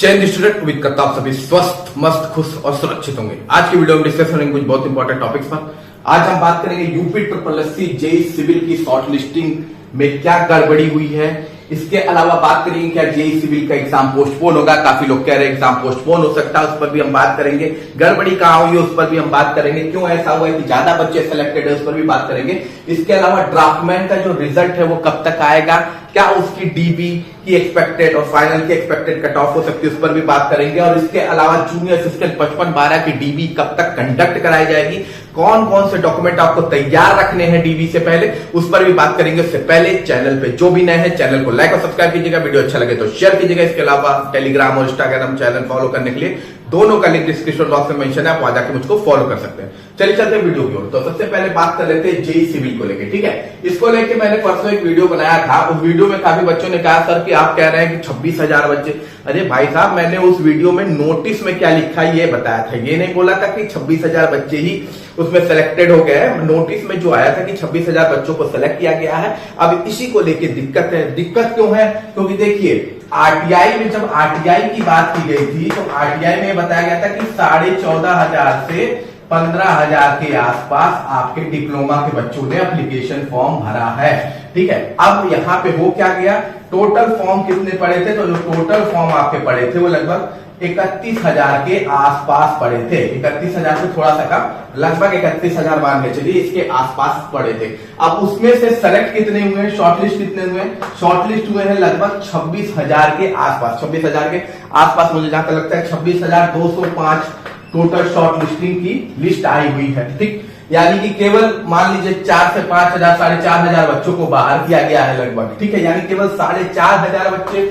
चैन student उम्मीद करता हूं सभी स्वस्थ मस्त खुश और सुरक्षित होंगे। आज की वीडियो में डिस्कस करेंगे कुछ बहुत इंपॉर्टेंट टॉपिक्स पर। आज हम बात करेंगे UP triple SSC JE civil की शॉर्ट लिस्टिंग में क्या गड़बड़ी हुई है। इसके अलावा बात करेंगे क्या जेई सिविल का एग्जाम पोस्टपोन होगा। काफी लोग कह रहे हैं एग्जाम पोस्टपोन हो सकता है, उस पर भी हम बात करेंगे। गड़बड़ी कहां हुई है उस पर भी हम बात करेंगे। क्यों ऐसा हुआ है कि ज्यादा बच्चे सेलेक्टेड है उस पर भी बात करेंगे। इसके अलावा ड्राफ्टमैन का जो रिजल्ट है वो कब तक आएगा, क्या उसकी डीबी की एक्सपेक्टेड और फाइनल की एक्सपेक्टेड कट ऑफ हो सकती है उस पर भी बात करेंगे। और इसके अलावा जूनियर असिस्टेंट 55-12 की डीबी कब तक कंडक्ट कराई जाएगी, कौन कौन से डॉक्यूमेंट आपको तैयार रखने हैं डीबी से पहले, उस पर भी बात करेंगे। उससे पहले चैनल पे जो भी नए हैं चैनल को लाइक और सब्सक्राइब कीजिएगा, वीडियो अच्छा लगे तो शेयर कीजिएगा। इसके अलावा टेलीग्राम और इंस्टाग्राम चैनल फॉलो करने के लिए दोनों का लिंक डिस्क्रिप्शन बॉक्स में मेंशन है, आप वहां जाकर मुझको फॉलो कर सकते हैं। चलिए चलते हैं वीडियो की ओर। तो सबसे पहले बात कर लेते हैं जेई सिविल को लेके, ठीक है। इसको लेके मैंने परसों एक वीडियो बनाया था। उस वीडियो में काफी बच्चों ने कहा सर कि आप कह रहे हैं कि 26,000 बच्चे। अरे भाई साहब, मैंने उस वीडियो में नोटिस में क्या लिखा ये बताया था। ये नहीं बोला था कि 26,000 बच्चे ही उसमें सेलेक्टेड हो गए। नोटिस में जो आया था कि 26,000 बच्चों को सेलेक्ट किया गया है। अब इसी को लेके दिक्कत है। दिक्कत क्यों है? क्योंकि देखिए आरटीआई में जब आरटीआई की बात की गई थी तो आरटीआई में बताया गया था कि 14,500 से 15,000 के आसपास आपके डिप्लोमा के बच्चों ने एप्लीकेशन फॉर्म भरा है, ठीक है। अब यहाँ पे हो क्या गया, टोटल फॉर्म कितने पड़े थे? तो जो टोटल फॉर्म आपके पड़े थे वो लगभग 31,000 के आसपास पड़े थे। 31,000 से थोड़ा सा कम, लगभग 31,000 मान के चलिए इसके आसपास पड़े थे। अब उसमें से सेलेक्ट कितने हुए, शॉर्टलिस्ट कितने हुए? शॉर्टलिस्ट हुए हैं लगभग 26,000 के आसपास। 26,000 के आसपास मुझे जहां तक लगता है 26,205 टोटल शॉर्ट लिस्टिंग की लिस्ट आई हुई है, ठीक। यानी कि केवल मान लीजिए 4 से 5,000 4,500 बच्चों को बाहर किया गया है लगभग, ठीक है। यानी केवल 4,500 बच्चे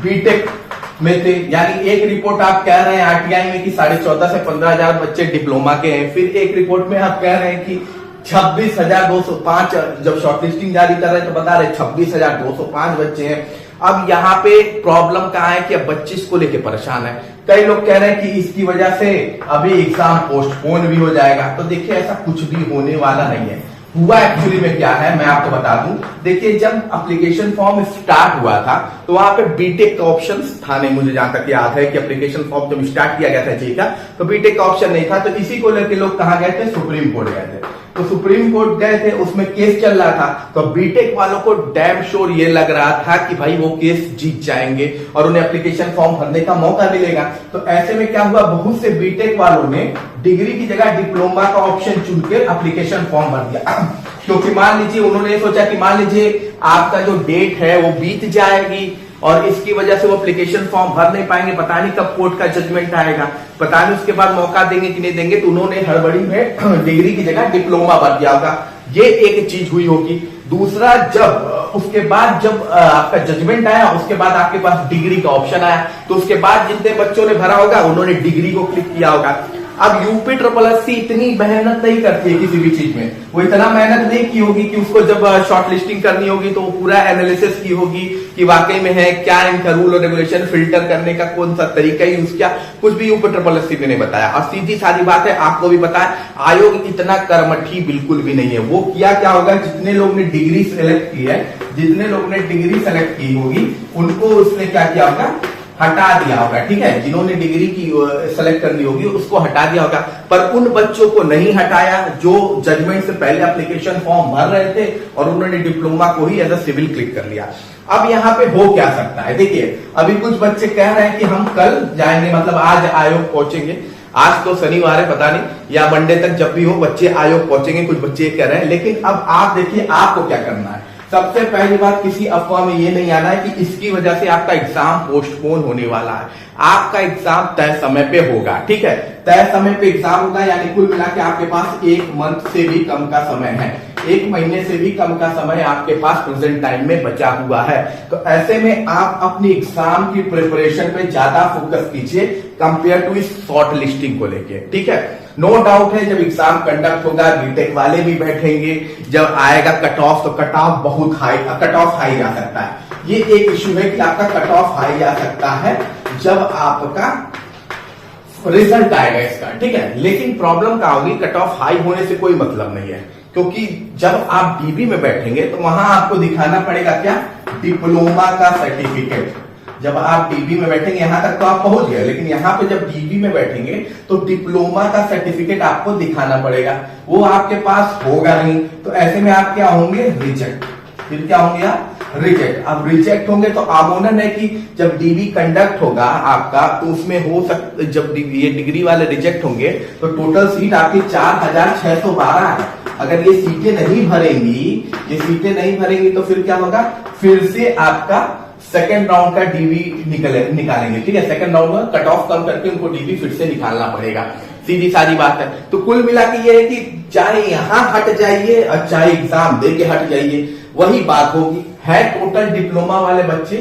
बीटेक में थे। यानी एक रिपोर्ट आप कह रहे हैं आरटीआई में कि 14,500 से 15,000 बच्चे डिप्लोमा के हैं, फिर एक रिपोर्ट में आप कह रहे हैं कि 26,205 जब शॉर्टलिस्टिंग जारी कर रहे हैं तो बता रहे 26,205 बच्चे हैं। अब यहाँ पे प्रॉब्लम कहाँ है कि अब बच्चे इसको लेके परेशान है। कई लोग कह रहे हैं कि इसकी वजह से अभी एग्जाम पोस्टपोन भी हो जाएगा। तो देखिए ऐसा कुछ भी होने वाला नहीं है। हुआ एक्चुअली में क्या है मैं आपको बता दूं। देखिए जब एप्लीकेशन फॉर्म स्टार्ट हुआ था तो वहां पे बीटेक का ऑप्शन था नहीं। मुझे जहां तक याद है कि एप्लीकेशन फॉर्म जब स्टार्ट किया गया था जेई का तो बीटेक का ऑप्शन नहीं था। तो इसी को लेकर लोग कहां गए थे? सुप्रीम कोर्ट गए थे। तो सुप्रीम कोर्ट गए थे, उसमें केस चल रहा था। तो बीटेक वालों को डैम श्योर ये लग रहा था कि भाई वो केस जीत जाएंगे और उन्हें एप्लीकेशन फॉर्म भरने का मौका मिलेगा। तो ऐसे में क्या हुआ, बहुत से बीटेक वालों ने डिग्री की जगह डिप्लोमा का ऑप्शन चुन के एप्लीकेशन फॉर्म भर दिया। क्योंकि मान लीजिए उन्होंने ये सोचा कि मान लीजिए आपका जो डेट है वो बीत जाएगी और इसकी वजह से वो एप्लीकेशन फॉर्म भर नहीं पाएंगे। पता नहीं कब कोर्ट का जजमेंट आएगा, पता नहीं उसके बाद मौका देंगे कि नहीं देंगे। तो उन्होंने हड़बड़ी में डिग्री की जगह डिप्लोमा भर दिया होगा। ये एक चीज हुई होगी। दूसरा, जब उसके बाद जब आपका जजमेंट आया उसके बाद आपके पास डिग्री का ऑप्शन आया तो उसके बाद जितने बच्चों ने भरा होगा उन्होंने डिग्री को क्लिक किया होगा। अब यूपी ट्रिपल एससी इतनी मेहनत नहीं करती है किसी भी चीज में। वो इतना मेहनत नहीं की होगी कि उसको जब शॉर्ट लिस्टिंग करनी होगी तो वो पूरा एनालिसिस की होगी कि वाकई में है क्या, इनका रूल और रेगुलेशन फिल्टर करने का कौन सा तरीका यूज किया, कुछ भी यूपी ट्रिपल एससी ने नहीं बताया। और सीधी सारी बात है, आपको भी पता है आयोग इतना कर्मठी बिल्कुल भी नहीं है। वो किया क्या होगा, जितने लोग ने डिग्री सेलेक्ट की है, जितने लोग ने डिग्री सेलेक्ट की होगी उनको उसने क्या किया होगा, हटा दिया होगा, ठीक है। जिन्होंने डिग्री की सेलेक्ट करनी होगी उसको हटा दिया होगा। पर उन बच्चों को नहीं हटाया जो जजमेंट से पहले एप्लीकेशन फॉर्म भर रहे थे और उन्होंने डिप्लोमा को ही एज अ सिविल क्लिक कर लिया। अब यहाँ पे हो क्या सकता है, देखिए अभी कुछ बच्चे कह रहे हैं कि हम कल जाएंगे, मतलब आज आयोग पहुंचेंगे। आज तो शनिवार है, पता नहीं या मंडे तक जब भी हो बच्चे आयोग पहुंचेंगे, कुछ बच्चे कह रहे हैं। लेकिन अब आप देखिए आपको क्या करना है। सबसे पहली बात, किसी अफवाह में ये नहीं आना है कि इसकी वजह से आपका एग्जाम पोस्टपोन होने वाला है। आपका एग्जाम तय समय पे होगा, ठीक है। तय समय पे एग्जाम होगा यानी कुल मिला के आपके पास 1 मंथ से भी कम का समय है, 1 महीने से भी कम का समय आपके पास प्रेजेंट टाइम में बचा हुआ है। तो ऐसे में आप अपनी एग्जाम की प्रिपरेशन पे ज्यादा फोकस कीजिए कंपेयर टू इस शॉर्ट लिस्टिंग को लेके, ठीक है। नो डाउट है जब एग्जाम कंडक्ट होगा बीटेक वाले भी बैठेंगे, जब आएगा कट ऑफ तो कट ऑफ बहुत हाई, कट ऑफ हाई जा सकता है। ये एक इश्यू है कि आपका कट ऑफ हाई जा सकता है जब आपका रिजल्ट आएगा इसका, ठीक है। लेकिन प्रॉब्लम क्या होगी, कट ऑफ हाई होने से कोई मतलब नहीं है, क्योंकि जब आप डीबी में बैठेंगे तो वहां आपको दिखाना पड़ेगा क्या, डिप्लोमा का सर्टिफिकेट। जब आप डीबी में बैठेंगे यहां तक तो आप पहुंच गए, लेकिन यहाँ पे जब डीबी में बैठेंगे तो डिप्लोमा का सर्टिफिकेट आपको दिखाना पड़ेगा, वो आपके पास होगा नहीं। तो ऐसे में आप क्या होंगे, रिजेक्ट। फिर क्या होंगे आप, रिजेक्ट। अब रिजेक्ट होंगे तो आमोनन है कि जब डीबी कंडक्ट होगा आपका तो उसमें हो सकता, जब ये डिग्री वाले रिजेक्ट होंगे तो टोटल सीट आपकी 4612 है। अगर ये सीटें नहीं भरेंगी तो फिर क्या होगा, फिर से आपका सेकेंड राउंड का डीबी निकालेंगे, ठीक है। सेकेंड राउंड में कट ऑफ कम करके उनको डीबी फिर से निकालना पड़ेगा, सीधी सारी बात है। तो कुल मिला के ये है कि चाहे यहां हट जाइए और चाहे एग्जाम दे के हट जाइए, वही बात होगी। है टोटल डिप्लोमा वाले बच्चे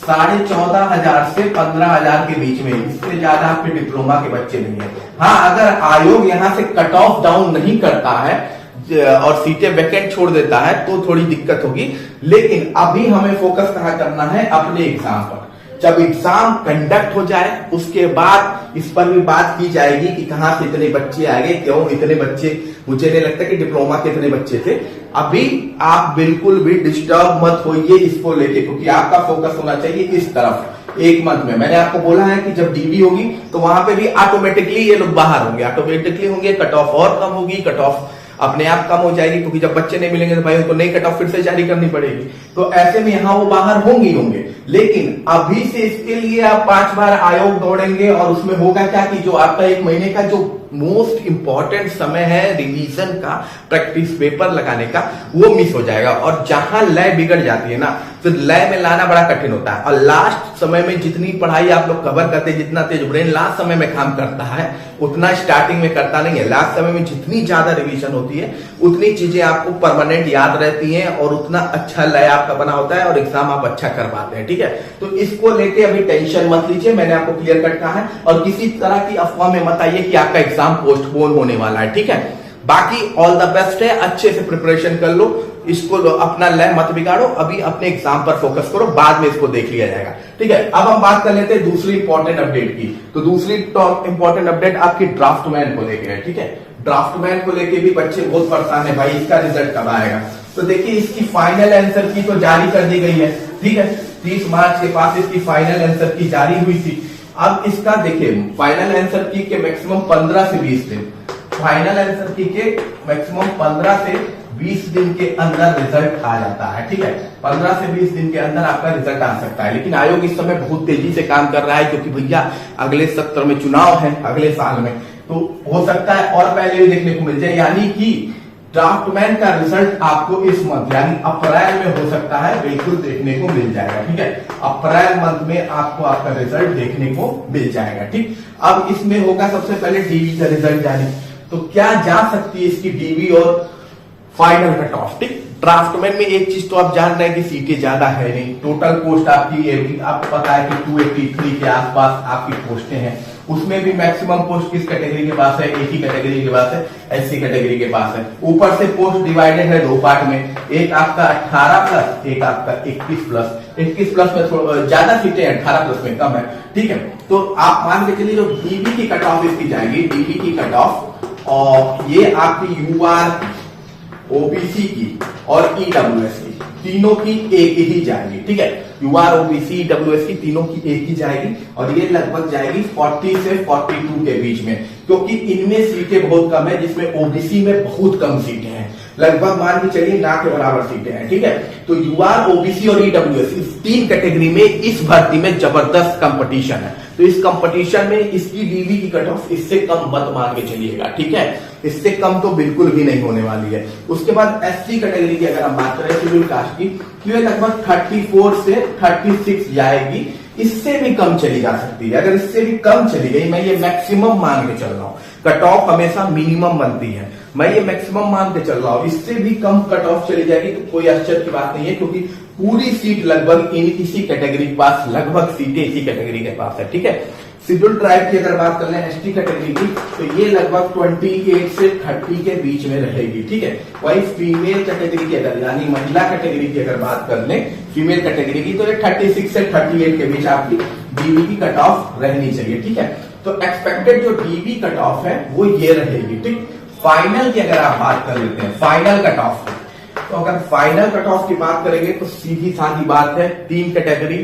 14,500 से 15,000 के बीच में, इससे ज्यादा आपके डिप्लोमा के बच्चे नहीं है। हाँ, अगर आयोग यहां से कट ऑफ डाउन नहीं करता है और सीटें वैकेंट छोड़ देता है तो थोड़ी दिक्कत होगी, लेकिन अभी हमें फोकस कहां करना है, अपने एग्जाम पर। जब एग्जाम कंडक्ट हो जाए उसके बाद इस पर भी बात की जाएगी कि कहां से इतने बच्चे आ गए, क्यों इतने बच्चे, मुझे नहीं लगता कि डिप्लोमा के इतने बच्चे थे। अभी आप बिल्कुल भी डिस्टर्ब मत होइए इसको लेके, क्योंकि आपका फोकस होना चाहिए इस तरफ। एक मंथ में मैंने आपको बोला है कि जब डीबी होगी तो वहां पे भी ऑटोमेटिकली ये लोग बाहर होंगे, ऑटोमेटिकली होंगे, कट ऑफ और कम होगी, कट ऑफ अपने आप कम हो जाएगी, क्योंकि जब बच्चे नहीं मिलेंगे तो भाई उनको नई कट ऑफ फिर से जारी करनी पड़ेगी। तो ऐसे में यहां वो बाहर होंगे, लेकिन अभी से इसके लिए आप 5 बार आयोग दौड़ेंगे और उसमें होगा क्या कि जो आपका 1 महीने का जो मोस्ट इंपॉर्टेंट समय है रिवीजन का, प्रैक्टिस पेपर लगाने का, वो मिस हो जाएगा। और जहां लय बिगड़ जाती है ना, फिर लय में लाना बड़ा कठिन होता है। और लास्ट समय में जितनी पढ़ाई आप लोग कवर करते हैं, जितना तेज ब्रेन लास्ट समय में काम करता है उतना स्टार्टिंग में करता नहीं है। लास्ट समय में जितनी ज्यादा रिवीजन होती है उतनी चीजें आपको परमानेंट याद रहती हैं और उतना अच्छा लय आपका बना होता है और एग्जाम आप अच्छा कर पाते हैं, ठीक है। तो इसको लेके अभी टेंशन मत लीजिए, मैंने आपको क्लियर कट कहा है, और किसी तरह की अफवाह में मत आइए कि आपका एग्जाम पोस्टपोन होने वाला है, ठीक है। बाकी ऑल द बेस्ट है, अच्छे से प्रिपरेशन कर लो, इसको अपना लय मत बिगाड़ो, अभी अपने एग्जाम पर फोकस करो, बाद में इसको देख लिया जाएगा, ठीक है। अब हम बात कर लेते हैं दूसरी इंपॉर्टेंट अपडेट की। तो दूसरी इंपॉर्टेंट अपडेट आपकी ड्राफ्टमैन को लेकर है, ठीक है। ड्राफ्टमैन को लेके भी बच्चे बहुत परेशान है, भाई इसका रिजल्ट कब आएगा। तो देखिए इसकी फाइनल आंसर की तो जारी कर दी गई है, ठीक है। 30 मार्च के पास इसकी फाइनल आंसर की जारी हुई थी। अब इसका देखिए फाइनल आंसर की के मैक्सिमम 15 से 20 दिन, फाइनल आंसर की के मैक्सिमम 15 से 20 दिन के अंदर रिजल्ट आ जाता है, ठीक है। 15 से 20 दिन के अंदर आपका रिजल्ट आ सकता है, लेकिन आयोग इस समय बहुत तेजी से काम कर रहा है, क्योंकि भैया अगले सत्र में चुनाव है, अगले साल में, तो हो सकता है और पहले भी देखने को मिल जाए। यानी कि ड्राफ्टमैन का रिजल्ट आपको इस मंथ यानी अप्रैल में हो सकता है बिल्कुल देखने को मिल जाएगा, ठीक है। अप्रैल मंथ में आपको आपका रिजल्ट देखने को मिल जाएगा, ठीक। अब इसमें होगा सबसे पहले डीबी का रिजल्ट जारी, तो क्या जा सकती है इसकी डीबी और फाइनल कट ऑफ, ठीक। ड्राफ्टमैन में एक चीज तो आप जान रहे हैं कि सीटें ज्यादा है नहीं, टोटल पोस्ट आपकी आपको पता है कि 283 के आसपास आपकी पोस्टें हैं। उसमें भी मैक्सिमम पोस्ट किस कैटेगरी के पास है, एक ही कैटेगरी के पास है, एससी कैटेगरी के पास है। ऊपर से पोस्ट डिवाइडेड है 2 पार्ट में, एक आपका 18 प्लस, एक आपका 21 प्लस। 21 प्लस में थोड़ा ज्यादा सीटें, 18 प्लस में कम है, ठीक है। तो आप मान के चलिए जो डीबी की कट ऑफ इसकी जाएगी, डीबी की कट ऑफ, और ये आपकी यूआर ओबीसी की और ईडब्ल्यूएस की, तीनों की एक ही जाएगी, ठीक है। यूआर ओबीसी ईडब्ल्यूएस की तीनों की एक ही जाएगी, और ये लगभग जाएगी 40 से 42 के बीच में, क्योंकि इनमें सीटें बहुत कम है, जिसमें ओबीसी में बहुत कम सीटें हैं, लगभग मान के चलिए ना के बराबर सीटें हैं, ठीक है। तो यूआर ओबीसी और ईडब्ल्यूएस इस 3 कैटेगरी में इस भर्ती में जबरदस्त कंपटीशन है। तो इस कंपटीशन में इसकी डीबी की कट ऑफ इससे कम मत मान के चलिएगा, ठीक है। इससे कम तो बिल्कुल भी नहीं होने वाली है। उसके बाद एससी कैटेगरी की अगर हम बात करें, शेड्यूल कास्ट की, तो ये लगभग 34 से 36 जाएगी, इससे भी कम चली जा सकती है। अगर इससे भी कम चली गई, मैं ये मैक्सिमम मान के चल रहा हूं, कट ऑफ हमेशा मिनिमम बनती है, मैं ये मैक्सिमम मान के चल रहा हूं, इससे भी कम कट ऑफ चली जाएगी तो कोई आश्चर्य की बात नहीं है, क्योंकि पूरी सीट लगभग इसी कैटेगरी के पास, लगभग सीटें इसी कैटेगरी के पास है, ठीक है। शेड्यूल ट्राइब की अगर बात कर लें एसटी कैटेगरी की, तो ये लगभग 28 से 30 के बीच में रहेगी, ठीक है। वही फीमेल कैटेगरी की अगर यानी महिला कैटेगरी की अगर बात कर लें, फीमेल कैटेगरी की, तो ये 36 से 38 के बीच आपकी डीबी की कट ऑफ रहनी चाहिए, ठीक है। तो एक्सपेक्टेड जो डीबी कट ऑफ है वो ये रहेगी, ठीक। फाइनल की अगर आप बात कर लेते हैं, फाइनल कट ऑफ की, तो अगर फाइनल कट ऑफ की बात करेंगे तो सीधी साधी बात है, 3 कैटेगरी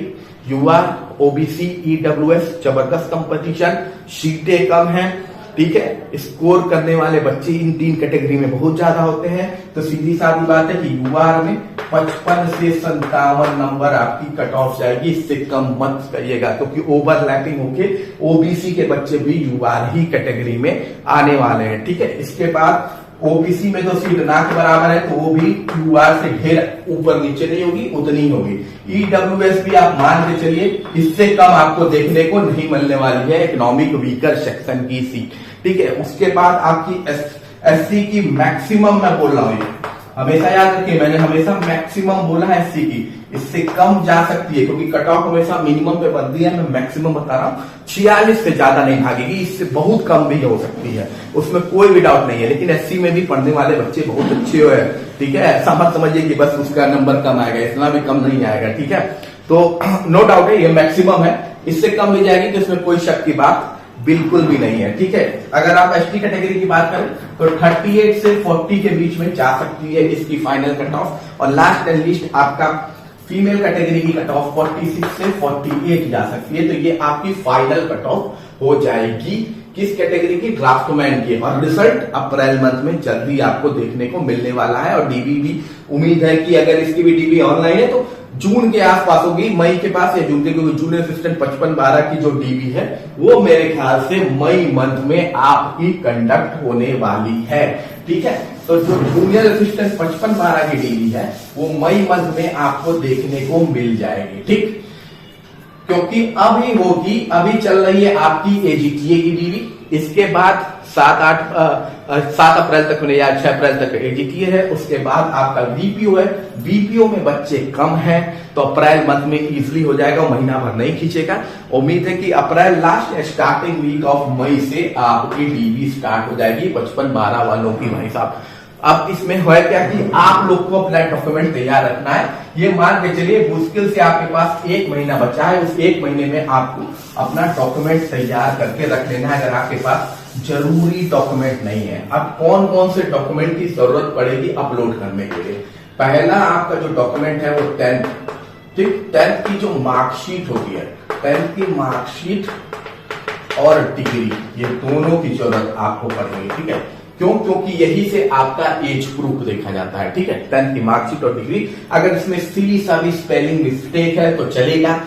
यूआर, ओबीसी, ईडब्ल्यूएस जबरदस्त कंपटीशन, सीटें कम है, ठीक है। स्कोर करने वाले बच्चे इन 3 कैटेगरी में बहुत ज्यादा होते हैं। तो सीधी साधी बात है कि यूआर में 55 से 57 नंबर आपकी कट ऑफ जाएगी, इससे कम मत करिएगा, क्योंकि ओवरलैपिंग होके ओबीसी के बच्चे भी यूआर ही कैटेगरी में आने वाले हैं, ठीक है। इसके बाद ओबीसी में तो सीट ना के बराबर है, तो वो भी यूआर से ढेर ऊपर नीचे नहीं होगी, उतनी ही होगी। ईडब्ल्यूएस भी आप मान के चलिए इससे कम आपको देखने को नहीं मिलने वाली है, इकोनॉमिक वीकर सेक्शन की सीट, ठीक है। उसके बाद आपकी एससी की मैक्सिमम मैं बोल रहा हूं, हमेशा याद रखिए मैंने हमेशा मैक्सिमम बोला है एससी की, इससे कम जा सकती है, क्योंकि कट ऑफ हमेशा मिनिमम पे बनती है, मैं मैक्सिमम बता रहा हूं। 46 से ज्यादा नहीं भागेगी, इससे बहुत कम भी हो सकती है, उसमें कोई भी डाउट नहीं है। लेकिन एससी में भी पढ़ने वाले बच्चे बहुत अच्छे हुए हैं, ठीक है। ऐसा मत समझिए कि बस उसका नंबर कम आएगा, इतना भी कम नहीं आएगा, ठीक है। तो नो डाउट है ये मैक्सिमम है, इससे कम भी जाएगी तो इसमें कोई शक की बात बिल्कुल भी नहीं है, ठीक है। अगर आप एसटी कैटेगरी की बात करें तो 38 से 40 के बीच में जा सकती है इसकी फाइनल कट ऑफ, और लास्ट एंड लिस्ट आपका फीमेल कैटेगरी की कट ऑफ 46 से 48 जा सकती है। तो ये आपकी फाइनल कट ऑफ हो जाएगी किस कैटेगरी की, ड्राफ्टमैन की। और रिजल्ट अप्रैल मंथ में जल्दी आपको देखने को मिलने वाला है, और डीबी भी उम्मीद है कि अगर इसकी भी डीबी ऑनलाइन है तो जून के आसपास होगी, मई के पास या जून के, क्योंकि जूनियर असिस्टेंट 55-12 की जो डीबी है वो मेरे ख्याल से मई मंथ में आपकी कंडक्ट होने वाली है, ठीक है। तो जो जूनियर असिस्टेंट 55-12 की डीबी है वो मई मंथ में आपको देखने को मिल जाएगी, ठीक। क्योंकि अभी होगी, अभी चल रही है आपकी एजीटीए की डीबी, इसके बाद 7 अप्रैल तक या 6 अप्रैल तक एजीटीए है, उसके बाद आपका बीपीओ है। बीपीओ में बच्चे कम हैं तो अप्रैल मंथ में इजीली हो जाएगा, महीना भर नहीं खींचेगा। उम्मीद है कि April last starting week of मई से आपकी डीबी स्टार्ट हो जाएगी 55-12 वालों की, भाई साहब। अब इसमें है क्या कि आप लोग को अपना डॉक्यूमेंट तैयार रखना है। ये मान के चलिए मुश्किल से आपके पास 1 महीना बचा है, उस 1 महीने में आपको अपना डॉक्यूमेंट तैयार करके रख लेना है, अगर आपके पास जरूरी डॉक्यूमेंट नहीं है। अब कौन कौन से डॉक्यूमेंट की जरूरत पड़ेगी अपलोड करने के लिए? पहला आपका जो डॉक्यूमेंट है वो 10th, ठीक, 10th की जो मार्कशीट होती है, 10th की मार्कशीट और डिग्री, ये दोनों की जरूरत आपको पड़ेगी, ठीक है। क्यों? क्योंकि यही से आपका एज प्रूफ देखा जाता है, ठीक है। 10th की मार्कशीट और डिग्री, अगर इसमें सिली सा भी स्पेलिंग मिस्टेक है तो चलेगा,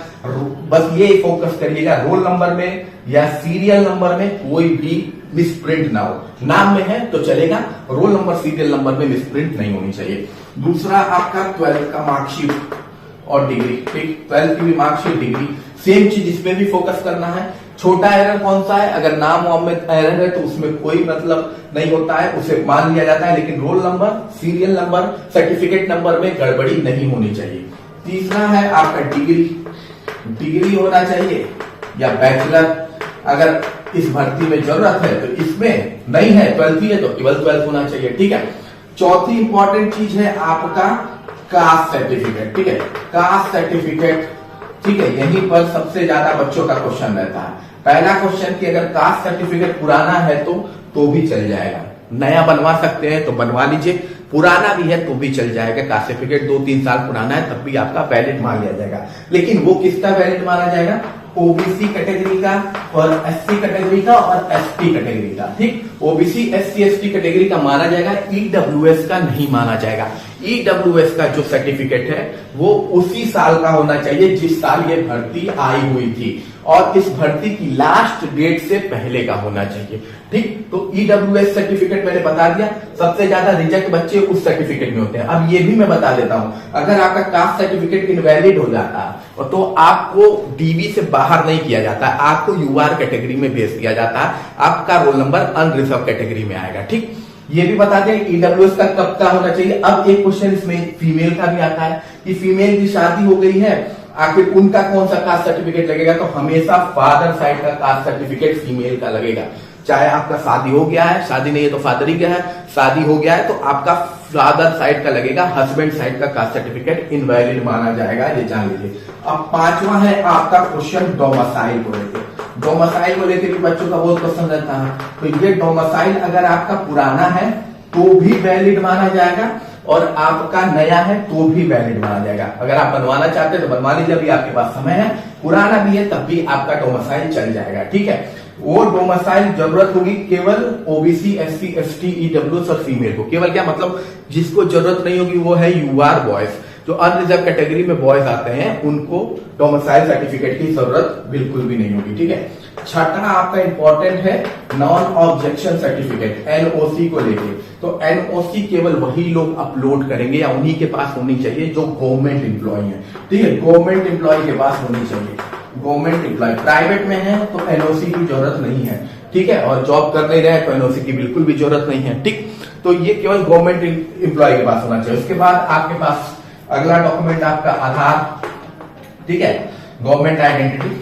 बस ये फोकस करिएगा रोल नंबर में या सीरियल नंबर में कोई भी मिसप्रिंट ना हो। नाम में है तो चलेगा, रोल नंबर सीरियल नंबर में मिसप्रिंट नहीं होनी चाहिए। दूसरा आपका 12th का मार्कशीट और डिग्री, ठीक, 12th की भी मार्कशीट डिग्री सेम चीज, इसमें भी फोकस करना है। छोटा एरर कौन सा है? अगर नाम वाम में एरर है तो उसमें कोई मतलब नहीं होता है, उसे मान लिया जाता है, लेकिन roll number, serial number, certificate number में गड़बड़ी नहीं होनी चाहिए। तीसरा है आपका डिग्री होना चाहिए या बैचलर, अगर इस भर्ती में जरूरत है तो इसमें नहीं है, 12th ही है तो केवल 12th होना चाहिए, ठीक है। चौथी इंपॉर्टेंट चीज है आपका कास्ट सर्टिफिकेट, ठीक है, कास्ट सर्टिफिकेट, ठीक है। यहीं पर सबसे ज्यादा बच्चों का क्वेश्चन रहता है। पहला क्वेश्चन कि अगर कास्ट सर्टिफिकेट पुराना है तो भी चल जाएगा, नया बनवा सकते हैं तो बनवा लीजिए, पुराना भी है तो भी चल जाएगा। कास्ट सर्टिफिकेट 2-3 साल पुराना है तब भी आपका वैलिड मान लिया जाएगा, लेकिन वो किसका वैलिड माना जाएगा? ओबीसी कैटेगरी का और एससी कैटेगरी का और एसटी कैटेगरी का, ठीक। ओबीसी एससी एसटी कैटेगरी का माना जाएगा, ईडब्ल्यूएस का नहीं माना जाएगा। ईडब्ल्यूएस का जो सर्टिफिकेट है वो उसी साल का होना चाहिए जिस साल ये भर्ती आई हुई थी, और इस भर्ती की लास्ट डेट से पहले का होना चाहिए, ठीक। तो ईडब्ल्यूएस सर्टिफिकेट मैंने बता दिया, सबसे ज्यादा रिजेक्ट बच्चे उस सर्टिफिकेट में होते हैं। अब ये भी मैं बता देता हूं, अगर आपका कास्ट सर्टिफिकेट इनवैलिड हो जाता है तो आपको डीबी से बाहर नहीं किया जाता, आपको यूआर कैटेगरी में भेज दिया जाता है, आपका रोल नंबर अनरिजर्व कैटेगरी में आएगा, ठीक। ये भी बता दें ईडब्ल्यूएस का कब का होना चाहिए। अब एक क्वेश्चन इसमें फीमेल का भी आता है कि फीमेल की शादी हो गई है, आखिर उनका कौन सा कास्ट सर्टिफिकेट लगेगा? तो हमेशा फादर साइड का कास्ट सर्टिफिकेट फीमेल का लगेगा, चाहे आपका शादी हो गया है, शादी नहीं है तो फादर ही गया है, शादी हो गया है तो आपका फादर साइड का लगेगा, हस्बैंड साइड का कास्ट सर्टिफिकेट इनवैलिड माना जाएगा, ये जान लीजिए। अब 5वां है आपका क्वेश्चन डोमिसाइल को लेकर। डोमिसाइल को लेकर भी बच्चों का बहुत क्वेश्चन रहता है, तो ये डोमिसाइल अगर आपका पुराना है तो भी वैलिड माना जाएगा, और आपका नया है तो भी वैलिड माना जाएगा। अगर आप बनवाना चाहते हैं तो बनवा लीजिए, अभी आपके पास समय है। पुराना भी है तब भी आपका डोमिसाइल चल जाएगा, ठीक है। वो डोमिसाइल जरूरत होगी केवल ओबीसी, एससी, एसटी, ईडब्ल्यूएस और फीमेल को। केवल क्या मतलब, जिसको जरूरत नहीं होगी वो है यूआर बॉयज, जो अनरिजर्व कैटेगरी में बॉयज आते हैं उनको डोमिसाइल सर्टिफिकेट की जरूरत बिल्कुल भी नहीं होगी, ठीक है। छठा आपका इंपॉर्टेंट है नॉन ऑब्जेक्शन सर्टिफिकेट, एनओसी को लेके। तो एनओसी केवल वही लोग अपलोड करेंगे या उन्हीं के पास होनी चाहिए जो गवर्नमेंट एम्प्लॉय है, ठीक है। गवर्नमेंट एम्प्लॉय के पास होनी चाहिए। गवर्नमेंट एम्प्लॉय प्राइवेट में है तो एनओसी की जरूरत नहीं है, ठीक है। और जॉब कर नहीं रहे तो एनओसी की बिल्कुल भी जरूरत नहीं है, ठीक। तो ये केवल गवर्नमेंट एम्प्लॉय के पास होना चाहिए। उसके बाद आपके पास अगला डॉक्यूमेंट आपका आधार, ठीक है। गवर्नमेंट आइडेंटिटी,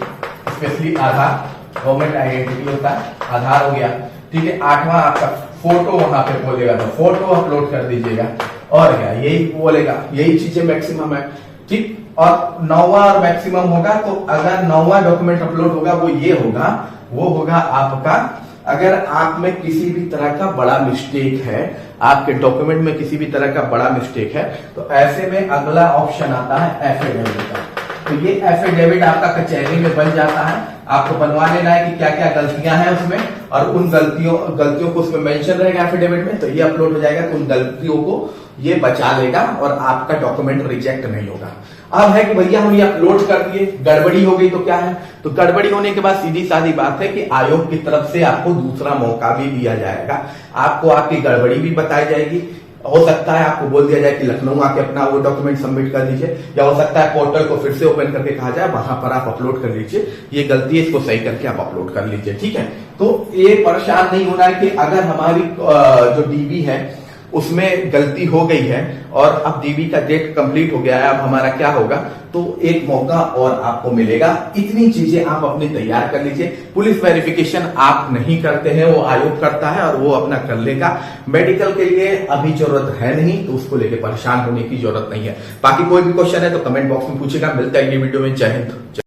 स्पेशली आधार गवर्नमेंट आइडेंटिटी होता है, आधार हो गया, ठीक है। आठवां आपका फोटो, वहां पे बोलेगा तो फोटो अपलोड कर दीजिएगा। और क्या यही बोलेगा, यही चीजें मैक्सिमम है, ठीक। और नौवां और मैक्सिमम होगा, तो अगर नौवां डॉक्यूमेंट अपलोड होगा वो ये होगा, वो होगा आपका अगर आप में किसी भी तरह का बड़ा मिस्टेक है, आपके डॉक्यूमेंट में किसी भी तरह का बड़ा मिस्टेक है, तो ऐसे में अगला ऑप्शन आता है एफिडेविट का। तो ये एफिडेविट आपका कचहरी में बन जाता है। आपको बनवा लेना है कि क्या क्या गलतियां हैं उसमें, और उन गलतियों को उसमें मेंशन रहेगा एफिडेविट में, तो ये अपलोड हो जाएगा। तो उन गलतियों को ये बचा लेगा और आपका डॉक्यूमेंट रिजेक्ट नहीं होगा। अब है कि भैया हम ये अपलोड कर दिए, गड़बड़ी हो गई तो क्या है, तो गड़बड़ी होने के बाद सीधी सादी बात है कि आयोग की तरफ से आपको दूसरा मौका भी दिया जाएगा। आपको आपकी गड़बड़ी भी बताई जाएगी। हो सकता है आपको बोल दिया जाए कि लखनऊ आके अपना वो डॉक्यूमेंट सबमिट कर दीजिए, या हो सकता है पोर्टल को फिर से ओपन करके कहा जाए वहां पर आप अपलोड कर लीजिए, ये गलती है इसको सही करके आप अपलोड कर लीजिए, ठीक है। तो ये परेशान नहीं होना है कि अगर हमारी जो डीबी है उसमें गलती हो गई है और अब डीबी का डेट कंप्लीट हो गया है, अब हमारा क्या होगा, तो एक मौका और आपको मिलेगा। इतनी चीजें आप अपनी तैयार कर लीजिए। पुलिस वेरिफिकेशन आप नहीं करते हैं, वो आयोग करता है और वो अपना कर लेगा। मेडिकल के लिए अभी जरूरत है नहीं, तो उसको लेके परेशान होने की जरूरत नहीं है। बाकी कोई भी क्वेश्चन है तो कमेंट बॉक्स में पूछेगा। मिलता है ये वीडियो में। जय हिंद।